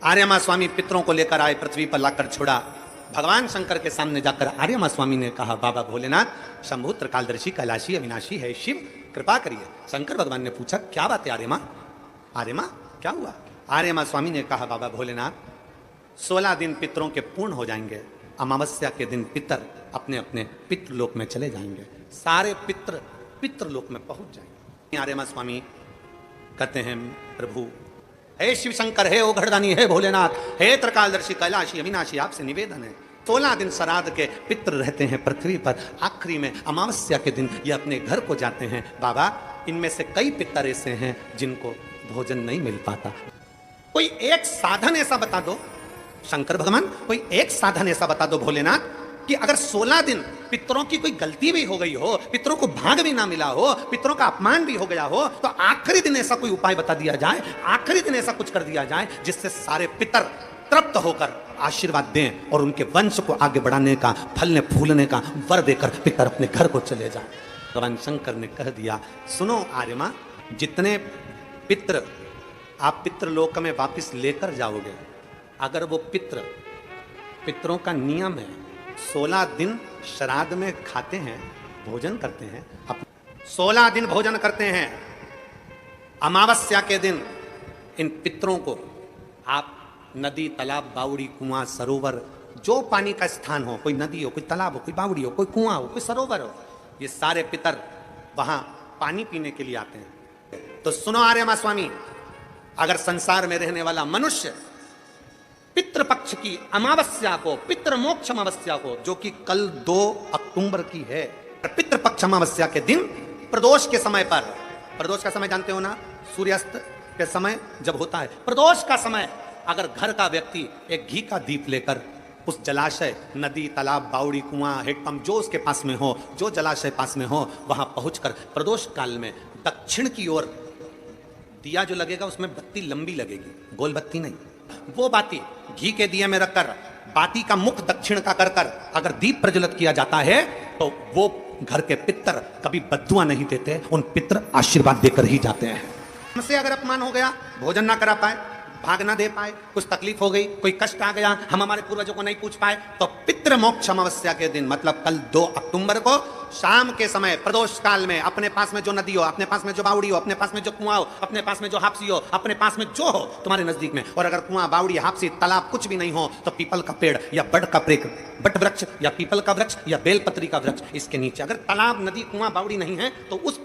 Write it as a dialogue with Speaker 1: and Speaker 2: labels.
Speaker 1: आर्यमा स्वामी पितरों को लेकर आए, पृथ्वी पर लाकर छोड़ा। भगवान शंकर के सामने जाकर आर्यमा स्वामी ने कहा, बाबा भोलेनाथ, शंभु त्रिकालदर्शी कैलाशी अविनाशी है शिव, कृपा करिए। शंकर भगवान ने पूछा, क्या बात है आर्यमा? आर्यमा क्या हुआ? आर्यमा स्वामी ने कहा, बाबा भोलेनाथ, 16 दिन पितरों के पूर्ण हो जाएंगे। अमावस्या के दिन पितर अपने अपने पितृलोक में चले जाएंगे। सारे पितर पितृलोक में पहुंच जाएंगे। आर्यमा स्वामी कहते हैं, प्रभु हे शिव शंकर, हे ओघड़दानी, हे भोलेनाथ, हे त्रिकालदर्शी कैलाशी अविनाशी, आपसे निवेदन है, 16 दिन श्राद्ध के पितृ रहते हैं पृथ्वी पर। आखिरी में अमावस्या के दिन ये अपने घर को जाते हैं। बाबा, इनमें से कई पितर ऐसे हैं जिनको भोजन नहीं मिल पाता। कोई एक साधन ऐसा बता दो शंकर भगवान, कोई एक साधन ऐसा बता दो भोलेनाथ कि अगर 16 दिन पितरों की कोई गलती भी हो गई हो, पितरों को भाग भी ना मिला हो, पितरों का अपमान भी हो गया हो, तो आखिरी दिन ऐसा कोई उपाय बता दिया जाए, आखिरी दिन ऐसा कुछ कर दिया जाए जिससे सारे पितर तृप्त होकर आशीर्वाद दें और उनके वंश को आगे बढ़ाने का, फलने फूलने का वर देकर पितर अपने घर को चले जाए। भगवान शंकर ने कह दिया, सुनो आर्यमा, जितने पितर आप पितृलोक में वापस लेकर जाओगे, अगर वो पितरों का नियम है 16 दिन श्राद्ध में खाते हैं, भोजन करते हैं, 16 दिन भोजन करते हैं। अमावस्या के दिन इन पितरों को आप नदी, तालाब, बावड़ी, कुआं, सरोवर, जो पानी का स्थान हो, कोई नदी हो, कोई तालाब हो, कोई बावड़ी हो, कोई कुआं हो, कोई सरोवर हो, ये सारे पितर वहां पानी पीने के लिए आते हैं। तो सुनो आर्यमा स्वामी, अगर संसार में रहने वाला मनुष्य पितृपक्ष की अमावस्या को, पितृ मोक्ष अमावस्या को, जो कि कल 2 अक्टूबर की है, पितृपक्ष अमावस्या के दिन प्रदोष के समय पर, प्रदोष का समय जानते हो ना, सूर्यास्त के समय जब होता है प्रदोष का समय, अगर घर का व्यक्ति एक घी का दीप लेकर उस जलाशय, नदी, तालाब, बावड़ी, कुआं, हेडपंप जो उसके पास में हो, जो जलाशय पास में हो, वहां पहुंचकर प्रदोष काल में दक्षिण की ओर दिया जो लगेगा उसमें बत्ती लंबी लगेगी, गोल बत्ती नहीं, वो बाती घी के दिए में रखकर बाती का मुख दक्षिण का कर कर अगर दीप प्रज्वलित किया जाता है तो वो घर के पितर कभी बद्दुआ नहीं देते, उन पितर आशीर्वाद देकर ही जाते हैं। हमसे अगर अपमान हो गया, भोजन ना करा पाए, भाग ना दे पाए, कुछ तकलीफ हो गई, कोई कष्ट आ गया, हम हमारे पूर्वजों को नहीं पूछ पाए, तो पितृ मोक्ष अमावस्या के दिन मतलब कल 2 अक्टूबर को शाम के समय प्रदोष काल में अपने पास में जो नदी हो, अपने पास में जो बावड़ी हो, अपने पास में जो कुआं हो, अपने पास में जो हापसी हो, अपने पास में जो हो तुम्हारे नजदीक में, और अगर कुआं, बावड़ी, हापसी, तालाब कुछ भी नहीं हो तो पीपल का पेड़ या बट वृक्ष या पीपल का वृक्ष या बेलपत्री का वृक्ष, इसके नीचे अगर तालाब, नदी, कुआं, बावड़ी नहीं है तो उस